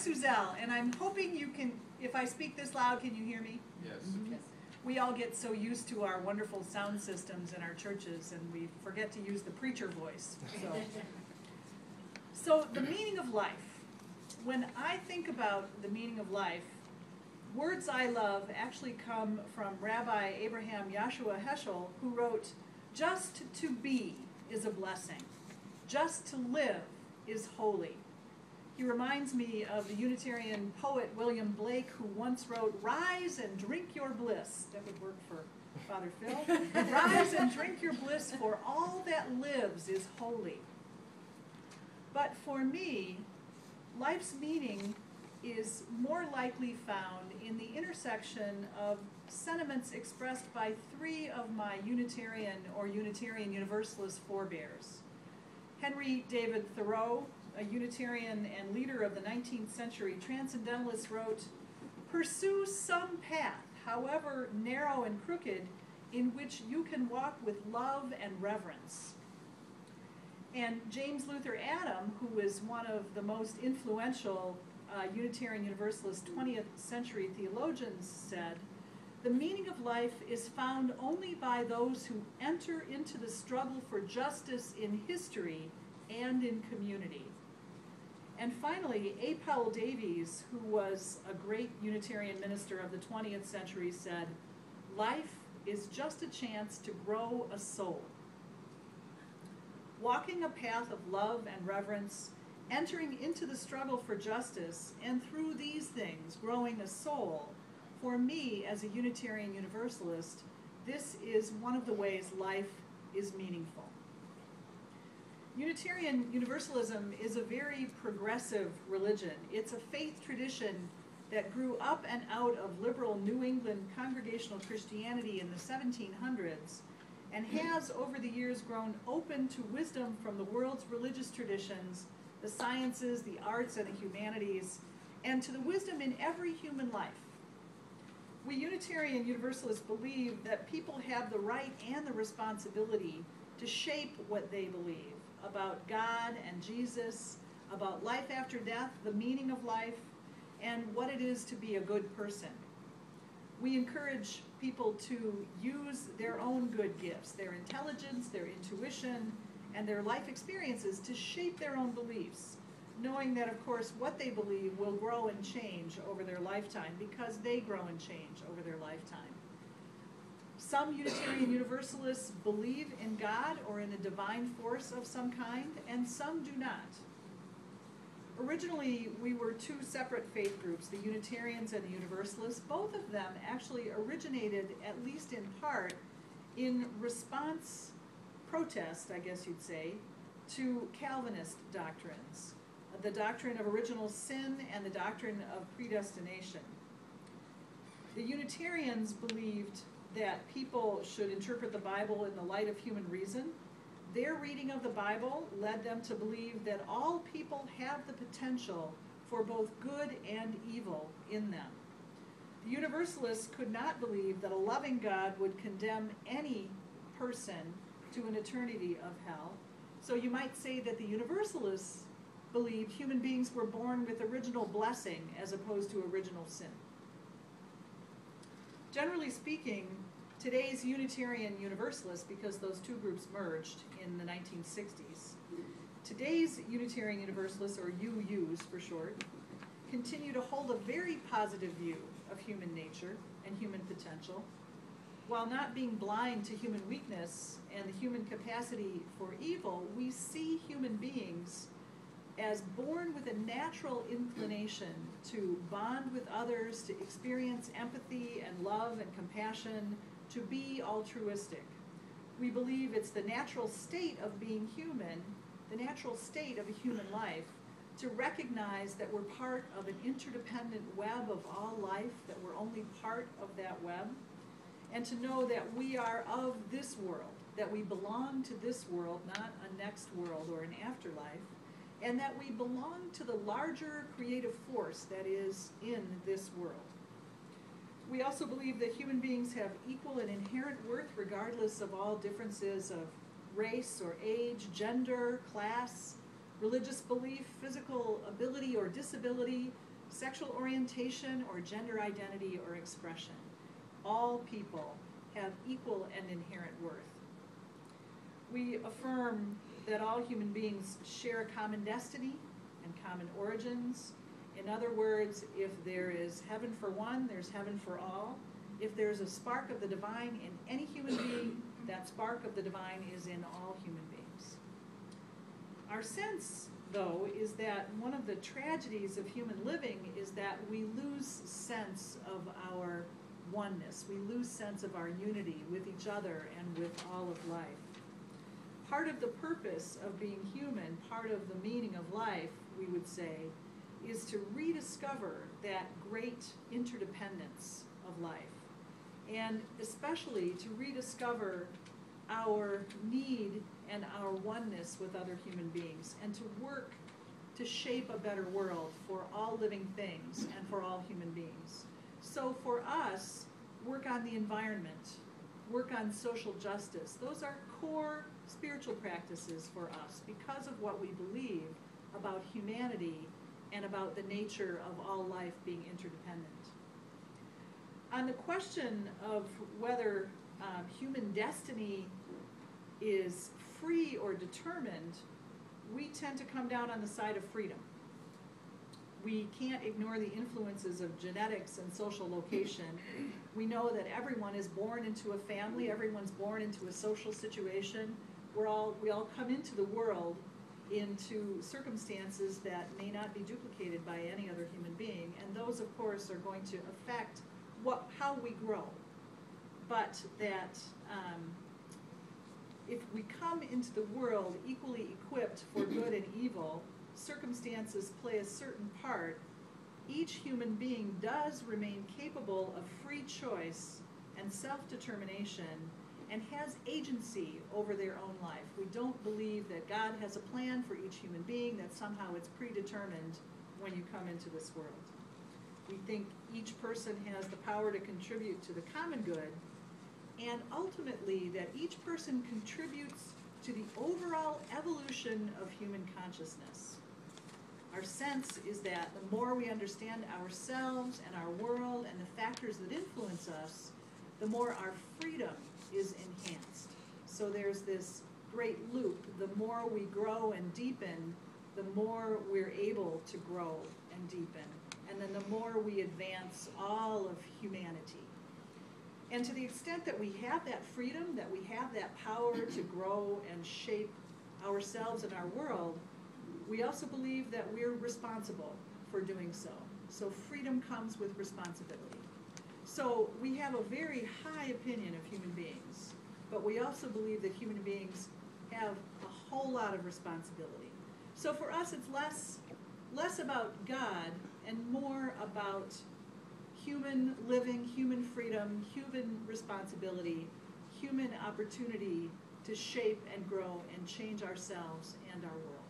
Suzelle, and I'm hoping you can, if I speak this loud, can you hear me? Yes. Mm-hmm. Yes. We all get so used to our wonderful sound systems in our churches, and we forget to use the preacher voice. So the meaning of life. When I think about the meaning of life, words I love actually come from Rabbi Abraham Yashua Heschel, who wrote, "Just to be is a blessing. Just to live is holy." He reminds me of the Unitarian poet William Blake, who once wrote, "Rise and drink your bliss." That would work for Father Phil. "Rise and drink your bliss, for all that lives is holy." But for me, life's meaning is more likely found in the intersection of sentiments expressed by three of my Unitarian or Unitarian Universalist forebears. Henry David Thoreau, a Unitarian and leader of the 19th century transcendentalists, wrote, "Pursue some path, however narrow and crooked, in which you can walk with love and reverence." And James Luther Adam, who was one of the most influential Unitarian Universalist 20th century theologians, said, "The meaning of life is found only by those who enter into the struggle for justice in history and in community." And finally, A. Powell Davies, who was a great Unitarian minister of the 20th century, said, "Life is just a chance to grow a soul." Walking a path of love and reverence, entering into the struggle for justice, and through these things growing a soul, for me as a Unitarian Universalist, this is one of the ways life is meaningful. Unitarian Universalism is a very progressive religion. It's a faith tradition that grew up and out of liberal New England congregational Christianity in the 1700s, and has over the years grown open to wisdom from the world's religious traditions, the sciences, the arts, and the humanities, and to the wisdom in every human life. We Unitarian Universalists believe that people have the right and the responsibility to shape what they believe about God and Jesus, about life after death, the meaning of life, and what it is to be a good person. We encourage people to use their own good gifts, their intelligence, their intuition, and their life experiences to shape their own beliefs, knowing that, of course, what they believe will grow and change over their lifetime because they grow and change over their lifetime. Some Unitarian Universalists believe in God or in a divine force of some kind, and some do not. Originally, we were two separate faith groups, the Unitarians and the Universalists. Both of them actually originated, at least in part, in response, protest, I guess you'd say, to Calvinist doctrines, the doctrine of original sin and the doctrine of predestination. The Unitarians believed that people should interpret the Bible in the light of human reason. Their reading of the Bible led them to believe that all people have the potential for both good and evil in them. The Universalists could not believe that a loving God would condemn any person to an eternity of hell. So you might say that the Universalists believed human beings were born with original blessing as opposed to original sin. Generally speaking, today's Unitarian Universalists, because those two groups merged in the 1960s, today's Unitarian Universalists, or UUs for short, continue to hold a very positive view of human nature and human potential. While not being blind to human weakness and the human capacity for evil, we see human beings as born with a natural inclination to bond with others, to experience empathy and love and compassion, to be altruistic. We believe it's the natural state of being human, the natural state of a human life, to recognize that we're part of an interdependent web of all life, that we're only part of that web, and to know that we are of this world, that we belong to this world, not a next world or an afterlife, and that we belong to the larger creative force that is in this world. We also believe that human beings have equal and inherent worth regardless of all differences of race or age, gender, class, religious belief, physical ability or disability, sexual orientation, or gender identity or expression. All people have equal and inherent worth. We affirm that all human beings share a common destiny and common origins. In other words, if there is heaven for one, there's heaven for all. If there's a spark of the divine in any human being, that spark of the divine is in all human beings. Our sense, though, is that one of the tragedies of human living is that we lose sense of our oneness. We lose sense of our unity with each other and with all of life. Part of the purpose of being human, part of the meaning of life, we would say, is to rediscover that great interdependence of life, and especially to rediscover our need and our oneness with other human beings, and to work to shape a better world for all living things and for all human beings. So for us, work on the environment, work on social justice. Those are core spiritual practices for us because of what we believe about humanity and about the nature of all life being interdependent. On the question of whether human destiny is free or determined, we tend to come down on the side of freedom. We can't ignore the influences of genetics and social location. We know that everyone is born into a family, everyone's born into a social situation. We all come into the world into circumstances that may not be duplicated by any other human being, and those, of course, are going to affect how we grow. But that if we come into the world equally equipped for good and evil, circumstances play a certain part. Each human being does remain capable of free choice and self-determination and has agency over their own life. We don't believe that God has a plan for each human being, that somehow it's predetermined when you come into this world. We think each person has the power to contribute to the common good, and ultimately that each person contributes to the overall evolution of human consciousness. Our sense is that the more we understand ourselves and our world and the factors that influence us, the more our freedom is enhanced. So there's this great loop. The more we grow and deepen, the more we're able to grow and deepen. And then the more we advance all of humanity. And to the extent that we have that freedom, that we have that power to grow and shape ourselves and our world, we also believe that we're responsible for doing so. So freedom comes with responsibility. So we have a very high opinion of human beings, but we also believe that human beings have a whole lot of responsibility. So for us, it's less about God and more about human living, human freedom, human responsibility, human opportunity to shape and grow and change ourselves and our world.